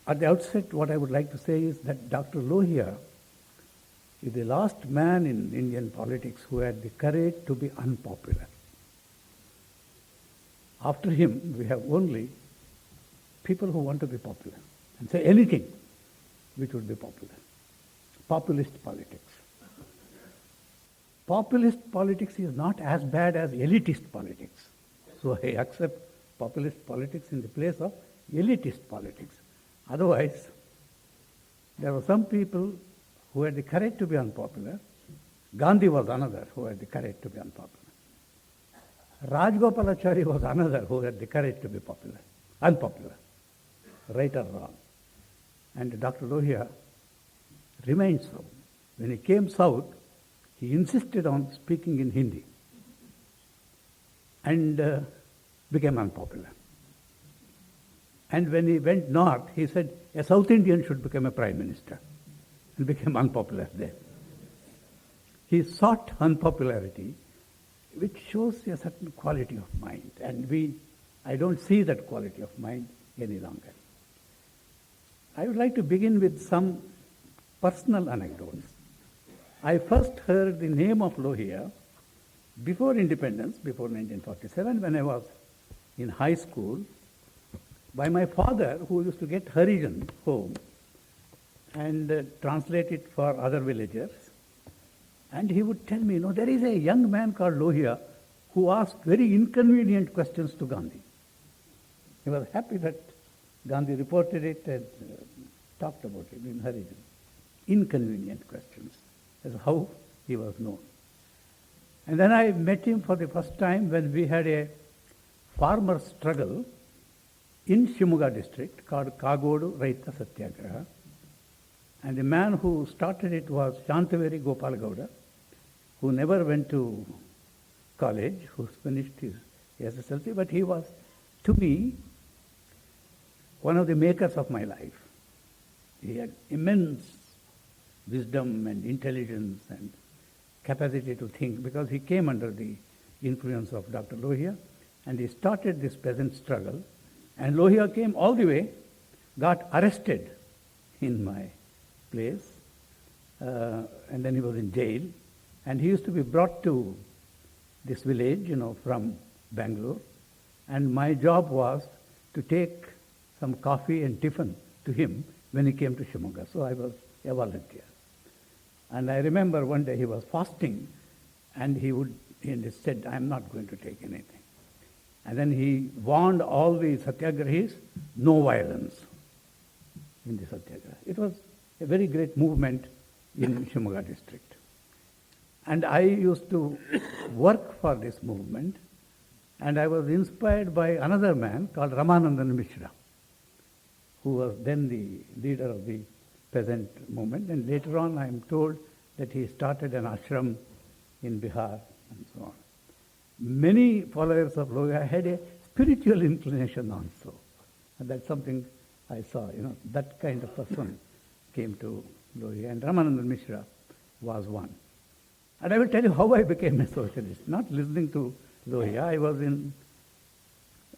At the outset, what I would like to say is that Dr. Lohia is the last man in Indian politics who had the courage to be unpopular. After him, we have only people who want to be popular and say anything which would be popular. Populist politics. Populist politics is not as bad as elitist politics. So I accept populist politics in the place of elitist politics. Otherwise, there were some people who had the courage to be unpopular. Gandhi was another who had the courage to be unpopular. Rajgopalachari was another who had the courage to be unpopular, right or wrong. And Dr. Lohia remained so. When he came south, he insisted on speaking in Hindi and became unpopular. And when he went north, he said a South Indian should become a prime minister and became unpopular there. He sought unpopularity, which shows a certain quality of mind. And I don't see that quality of mind any longer. I would like to begin with some personal anecdotes. I first heard the name of Lohia before independence, before 1947, when I was in high school, by my father, who used to get Harijan home and translate it for other villagers. And he would tell me, there is a young man called Lohia who asked very inconvenient questions to Gandhi. He was happy that Gandhi reported it and talked about it in Harijan. Inconvenient questions. That's how he was known. And then I met him for the first time when we had a farmer struggle in Shimoga district called Kagodu Raita Satyagraha. And the man who started it was Shantaveri Gopal Gowda, who never went to college, who finished his SSLC, but he was, to me, one of the makers of my life. He had immense wisdom and intelligence and capacity to think, because he came under the influence of Dr. Lohia, and he started this peasant struggle. And Lohia came all the way, got arrested in my place, and then he was in jail. And he used to be brought to this village, from Bangalore. And my job was to take some coffee and tiffin to him when he came to Shimoga. So I was a volunteer. And I remember one day he was fasting, and he said, "I'm not going to take anything." And then he warned all the satyagrahis, no violence in the satyagraha. It was a very great movement in Shimoga district. And I used to work for this movement, and I was inspired by another man called Ramanandan Mishra, who was then the leader of the peasant movement. And later on I am told that he started an ashram in Bihar and so on. Many followers of Lohia had a spiritual inclination also. And that's something I saw, that kind of person came to Lohia, and Ramanandan Mishra was one. And I will tell you how I became a socialist. Not listening to Lohia, I was in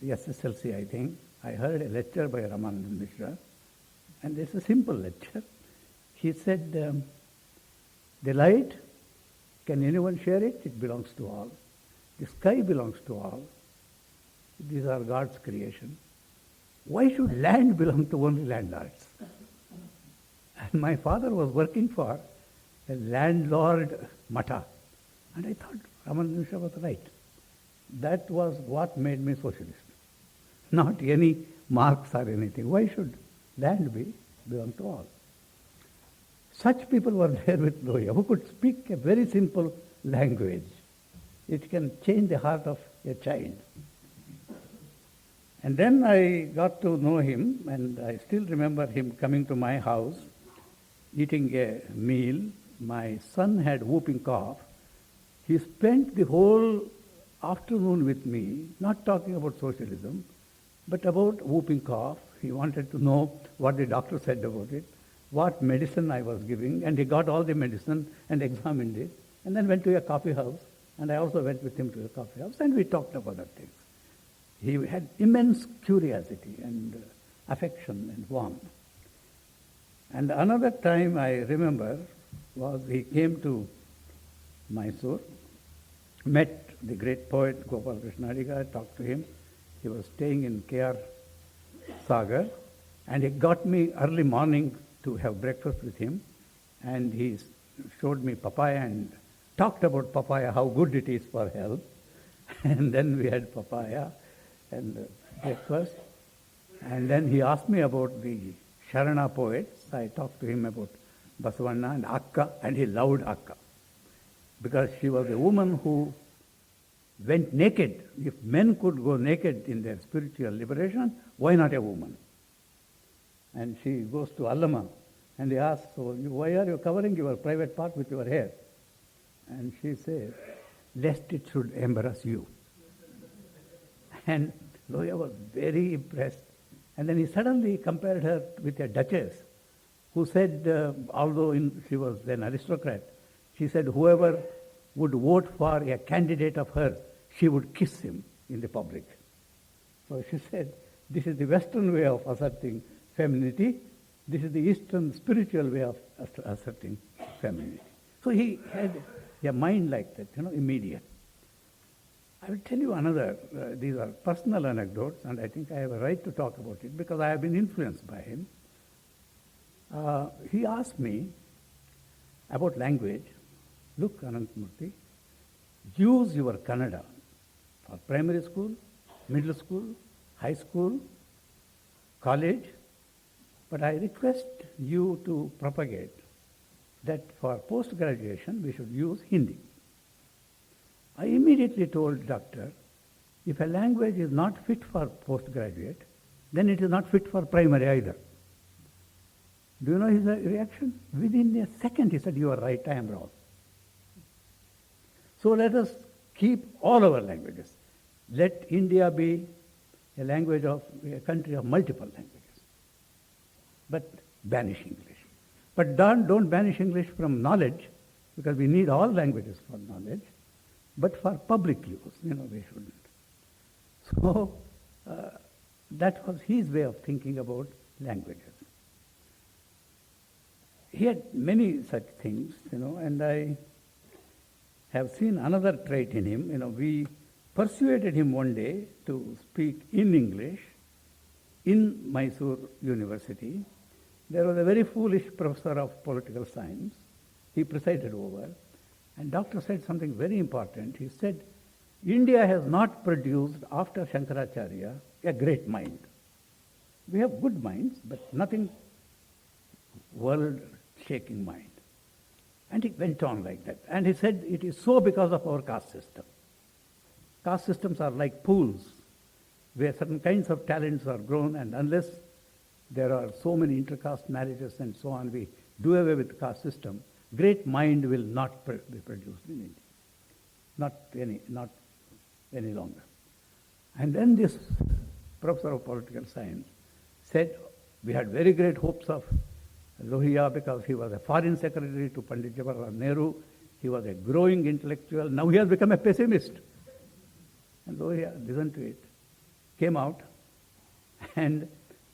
SSLC, I think. I heard a lecture by Ramanandan Mishra, and it's a simple lecture. He said, the light, can anyone share it? It belongs to all. The sky belongs to all. These are God's creation. Why should land belong to only landlords? And my father was working for a landlord Mata. And I thought Ramanandan Mishra was right. That was what made me socialist. Not any marks or anything. Why should land belong to all? Such people were there with Lohia, who could speak a very simple language. It can change the heart of a child. And then I got to know him, and I still remember him coming to my house, eating a meal. My son had whooping cough. He spent the whole afternoon with me, not talking about socialism, but about whooping cough. He wanted to know what the doctor said about it, what medicine I was giving, and he got all the medicine and examined it, and then went to a coffee house, and I also went with him to a coffee house, and we talked about other things. He had immense curiosity and affection and warmth. And another time I remember was he came to Mysore, met the great poet Gopal Krishna Adiga, talked to him. He was staying in K.R. Sagar, and he got me early morning to have breakfast with him, and he showed me papaya and talked about papaya, how good it is for health. And then we had papaya and breakfast. And then he asked me about the Sharana poets. I talked to him about Basavanna and Akka, and he loved Akka, because she was a woman who went naked. If men could go naked in their spiritual liberation, why not a woman? And she goes to Allama, and he asks, so why are you covering your private part with your hair? And she says, lest it should embarrass you. And Lohia was very impressed. And then he suddenly compared her with a duchess who said, although she was an aristocrat, she said whoever would vote for a candidate of hers, she would kiss him in the public. So she said, this is the Western way of asserting femininity. This is the Eastern spiritual way of asserting femininity. So he had a mind like that, immediate. I will tell you another, these are personal anecdotes, and I think I have a right to talk about it because I have been influenced by him. He asked me about language. Look, Ananthamurthy, use your Kannada for primary school, middle school, high school, college, but I request you to propagate that for post-graduation we should use Hindi. I immediately told doctor, if a language is not fit for postgraduate, then it is not fit for primary either. Do you know his reaction? Within a second he said, you are right, I am wrong. So let us keep all our languages. Let India be a country of multiple languages. But banish English. But don't banish English from knowledge, because we need all languages for knowledge. But for public use, we shouldn't. So that was his way of thinking about languages. He had many such things, and I have seen another trait in him. We persuaded him one day to speak in English in Mysore University. There was a very foolish professor of political science. He presided over. And doctor said something very important. He said, India has not produced, after Shankaracharya, a great mind. We have good minds, but nothing world-shaking mind. And he went on like that. And he said, it is so because of our caste system. Caste systems are like pools, where certain kinds of talents are grown, and unless there are so many intercaste marriages and so on, we do away with the caste system, great mind will not be produced in India. Not any longer. And then this professor of political science said, we had very great hopes of Lohia because he was a foreign secretary to Pandit Jawaharlal Nehru. He was a growing intellectual. Now he has become a pessimist. And Lohia listened to it, came out and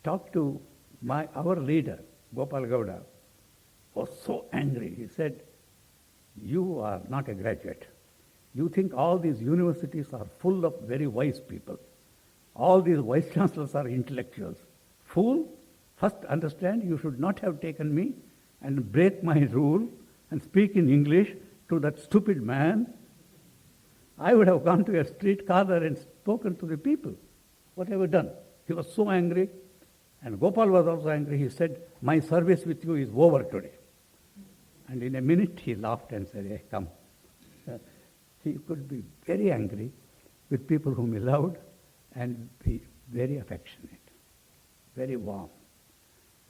talked to our leader, Gopal Gowda, was so angry. He said, you are not a graduate. You think all these universities are full of very wise people. All these vice chancellors are intellectuals. Fool, first understand you should not have taken me and break my rule and speak in English to that stupid man. I would have gone to a street corner and spoken to the people. What have you done? He was so angry. And Gopal was also angry. He said, my service with you is over today. And in a minute he laughed and said, hey, come. He could be very angry with people whom he loved and be very affectionate, very warm.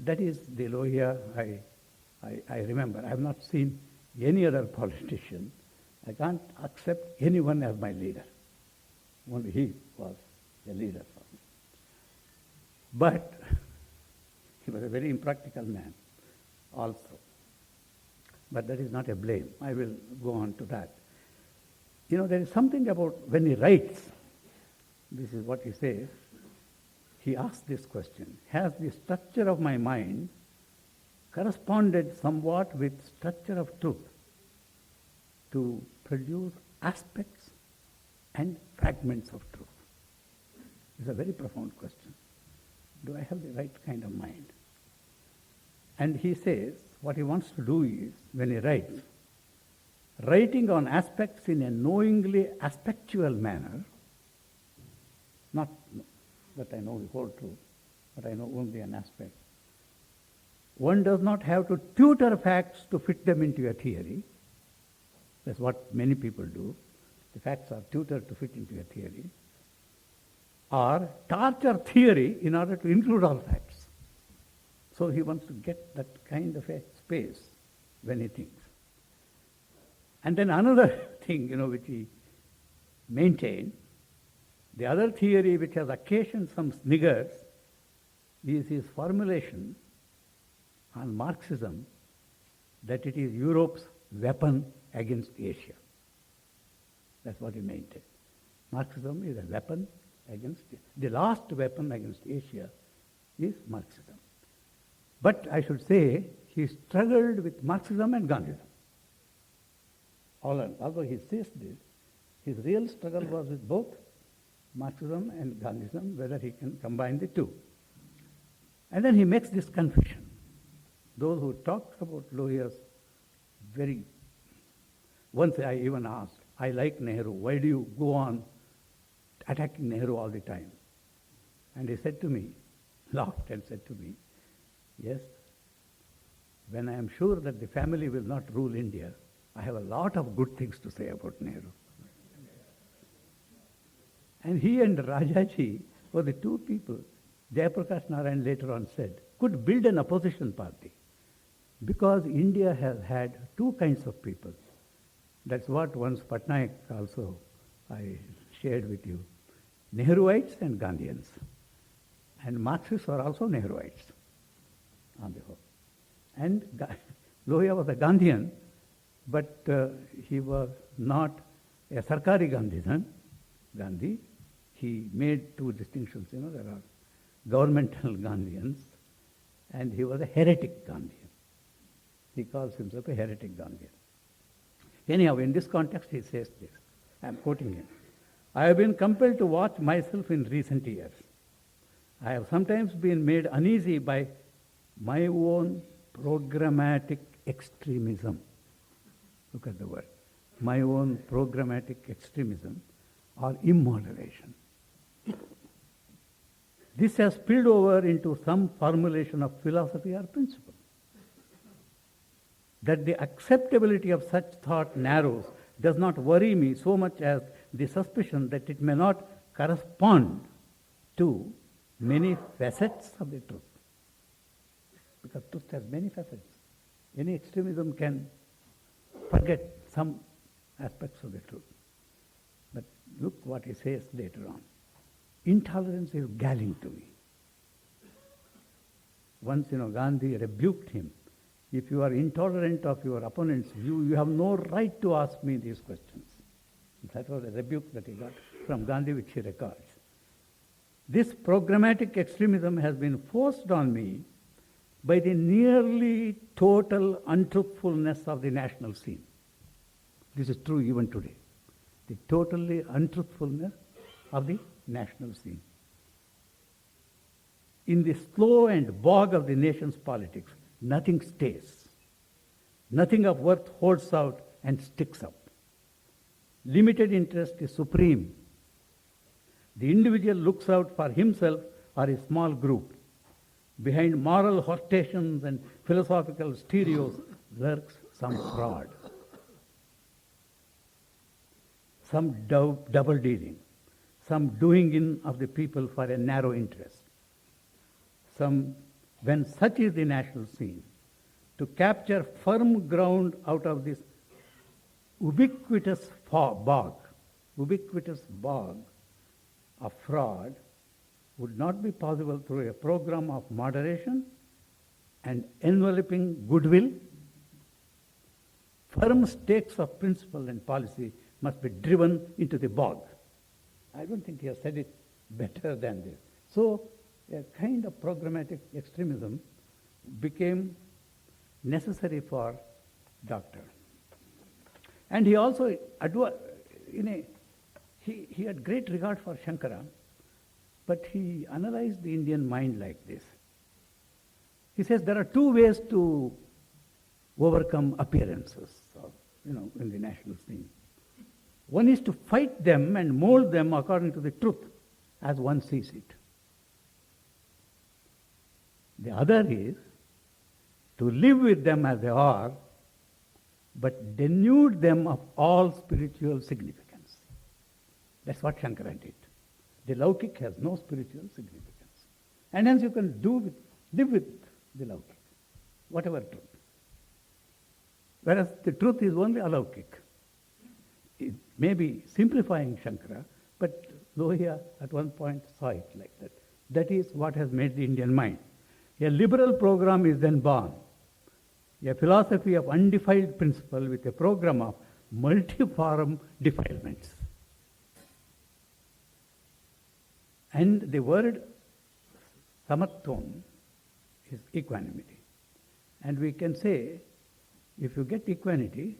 That is the Lohia I remember. I have not seen any other politician. I can't accept anyone as my leader. Only he was a leader for me. But he was a very impractical man also. But that is not a blame. I will go on to that. There is something about when he writes, this is what he says, he asks this question, has the structure of my mind corresponded somewhat with structure of truth to produce aspects and fragments of truth? It's a very profound question. Do I have the right kind of mind? And he says what he wants to do is, when he writes, writing on aspects in a knowingly aspectual manner, not that I know the whole truth, but I know only an aspect. One does not have to tutor facts to fit them into a theory. That's what many people do. The facts are tutored to fit into a theory. Or torture theory in order to include all facts. So he wants to get that kind of a space when he thinks. And then another thing, which he maintained, the other theory which has occasioned some sniggers is his formulation on Marxism that it is Europe's weapon against Asia. That's what he maintained. Marxism is a weapon against, the last weapon against Asia is Marxism. But I should say he struggled with Marxism and Gandhism. Although he says this, his real struggle was with both Marxism and Gandhism, whether he can combine the two. And then he makes this confession. Those who talk about Lohia's once I even asked, I like Nehru, why do you go on attacking Nehru all the time? And he said to me, laughed and said to me, yes, when I am sure that the family will not rule India, I have a lot of good things to say about Nehru. And he and Rajaji were the two people, Jayaprakash Narayan later on said, could build an opposition party. Because India has had two kinds of people. That's what once Patnaik also I shared with you. Nehruites and Gandhians. And Marxists are also Nehruites on the whole. And Lohia was a Gandhian, but he was not a Sarkari Gandhi. He made two distinctions. There are governmental Gandhians, and he was a heretic Gandhian. He calls himself a heretic Gandhian. Anyhow, in this context, he says this. I am quoting him. I have been compelled to watch myself in recent years. I have sometimes been made uneasy by my own programmatic extremism. Look at the word. My own programmatic extremism or immoderation. This has spilled over into some formulation of philosophy or principle. That the acceptability of such thought narrows does not worry me so much as the suspicion that it may not correspond to many facets of the truth. Because truth has many facets. Any extremism can forget some aspects of the truth. But look what he says later on. Intolerance is galling to me. Once, Gandhi rebuked him. If you are intolerant of your opponent's view, you have no right to ask me these questions. That was a rebuke that he got from Gandhi, which he records. This programmatic extremism has been forced on me by the nearly total untruthfulness of the national scene. This is true even today. The totally untruthfulness of the national scene. In the slow and bog of the nation's politics, nothing stays. Nothing of worth holds out and sticks up. Limited interest is supreme. The individual looks out for himself or a small group. Behind moral hortations and philosophical stereos lurks some fraud, some double dealing, some doing in of the people for a narrow interest. When such is the national scene, to capture firm ground out of this ubiquitous bog of fraud would not be possible through a program of moderation and enveloping goodwill. Firm stakes of principle and policy must be driven into the bog. I don't think he has said it better than this. So a kind of programmatic extremism became necessary for doctor. And he also he had great regard for Shankara, but he analyzed the Indian mind like this. He says there are two ways to overcome appearances, in the national scene. One is to fight them and mold them according to the truth as one sees it. The other is to live with them as they are, but denude them of all spiritual significance. That's what Shankara did. The Laukik has no spiritual significance. And hence you can live with the Laukik, whatever truth. Whereas the truth is only alaukik. It may be simplifying Shankara, but Lohia at one point saw it like that. That is what has made the Indian mind. A liberal program is then born. A philosophy of undefiled principle with a program of multiform defilements. And the word samatvam is equanimity. And we can say, if you get equanimity,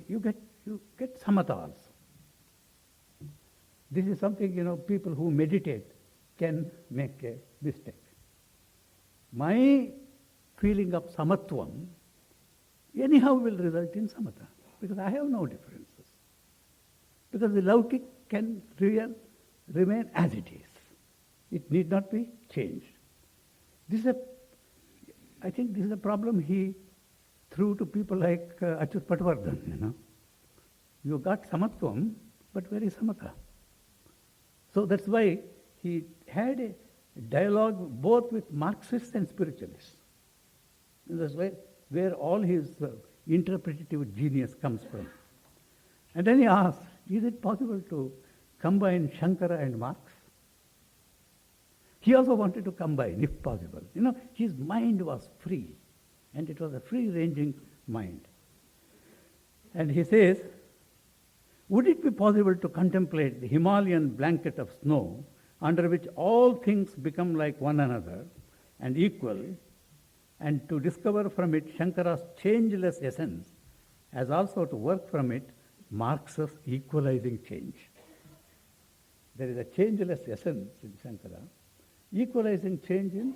you get samatha also. This is something, people who meditate can make a mistake. My feeling of samatvam anyhow will result in samatha, because I have no differences. Because the Laukik can remain as it is. It need not be changed. I think this is a problem he threw to people like Achyut Patwardhan, You got samatvam, but where is samatha? So that's why he had a dialogue both with Marxists and spiritualists. And that's where all his interpretative genius comes from. And then he asked, is it possible to combine Shankara and Marx? He also wanted to combine, if possible. His mind was free, and it was a free-ranging mind. And he says, would it be possible to contemplate the Himalayan blanket of snow under which all things become like one another and equal, and to discover from it Shankara's changeless essence, as also to work from it Marx's equalizing change? There is a changeless essence in Shankara, equalizing change in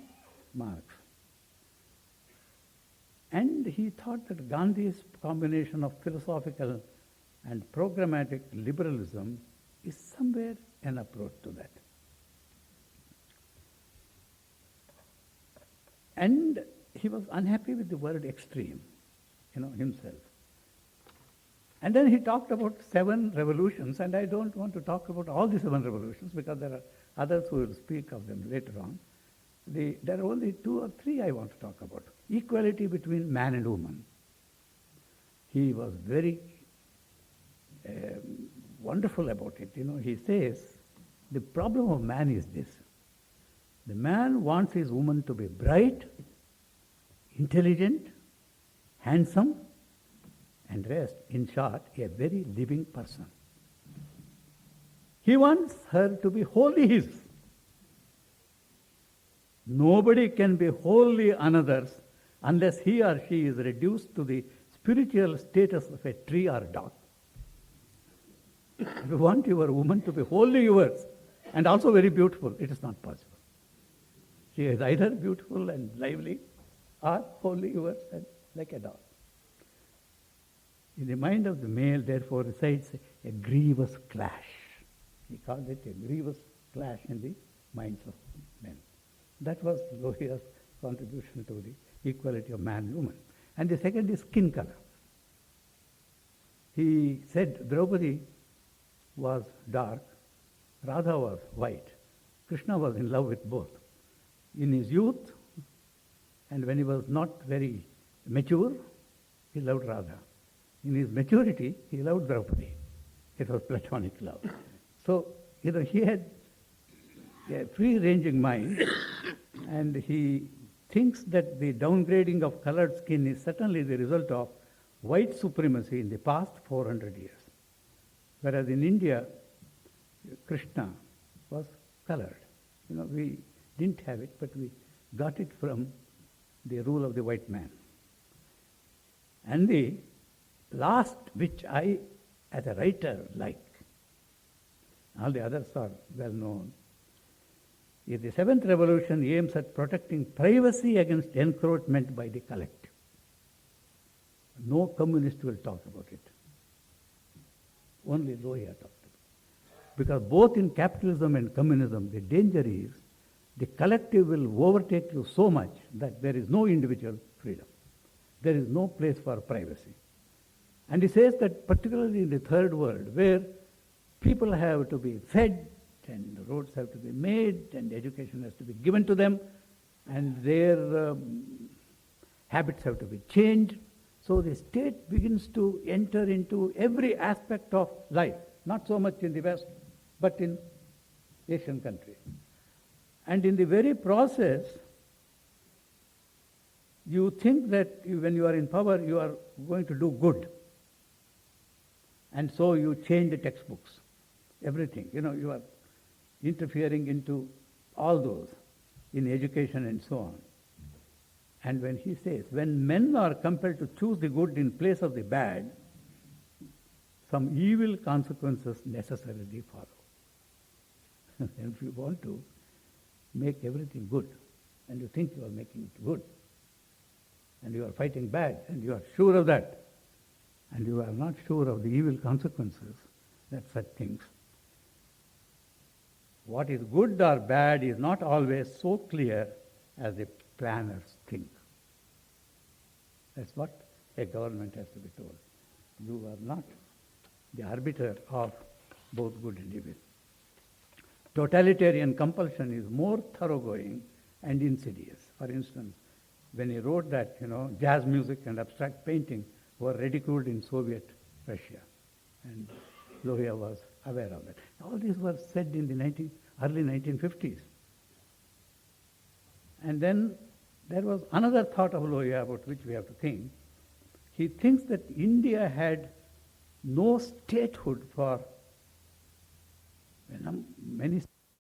Marx. And he thought that Gandhi's combination of philosophical and programmatic liberalism is somewhere an approach to that. And he was unhappy with the word extreme, himself. And then he talked about 7 revolutions, and I don't want to talk about all the 7 revolutions because there are others who will speak of them later on. There are only 2 or 3 I want to talk about. Equality between man and woman. He was very wonderful about it. He says, the problem of man is this. The man wants his woman to be bright, intelligent, handsome, and rest, in short, a very living person. He wants her to be wholly his. Nobody can be wholly another's unless he or she is reduced to the spiritual status of a tree or dog. If you want your woman to be wholly yours and also very beautiful, it is not possible. She is either beautiful and lively or wholly yours and like a dog. In the mind of the male, therefore, resides a grievous clash. He called it a grievous clash in the minds of men. That was Lohia's contribution to the equality of man and woman. And the second is skin color. He said Draupadi was dark, Radha was white. Krishna was in love with both. In his youth, and when he was not very mature, he loved Radha. In his maturity, he loved Draupadi. It was platonic love. So, he had a free-ranging mind, and he thinks that the downgrading of colored skin is certainly the result of white supremacy in the past 400 years. Whereas in India, Krishna was colored. We didn't have it, but we got it from the rule of the white man. And the last, which I, as a writer, like, all the others are well known, is the seventh revolution aims at protecting privacy against encroachment by the collective. No communist will talk about it. Only Lohia talked about it. Because both in capitalism and communism, the danger is the collective will overtake you so much that there is no individual freedom. There is no place for privacy. And he says that particularly in the third world, where people have to be fed, and the roads have to be made, and education has to be given to them, and their habits have to be changed. So the state begins to enter into every aspect of life, not so much in the West, but in Asian countries. And in the very process, you think that when you are in power, you are going to do good. And so you change the textbooks, everything. You are interfering into all those in education and so on. And when he says, when men are compelled to choose the good in place of the bad, some evil consequences necessarily follow. And if you want to make everything good, and you think you are making it good, and you are fighting bad, and you are sure of that, and you are not sure of the evil consequences, that such things. What is good or bad is not always so clear as the planners think. That's what a government has to be told. You are not the arbiter of both good and evil. Totalitarian compulsion is more thoroughgoing and insidious. For instance, when he wrote that, jazz music and abstract painting were ridiculed in Soviet Russia, and Lohia was aware of that. All these were said in the early 1950s. And then there was another thought of Lohia about which we have to think. He thinks that India had no statehood for many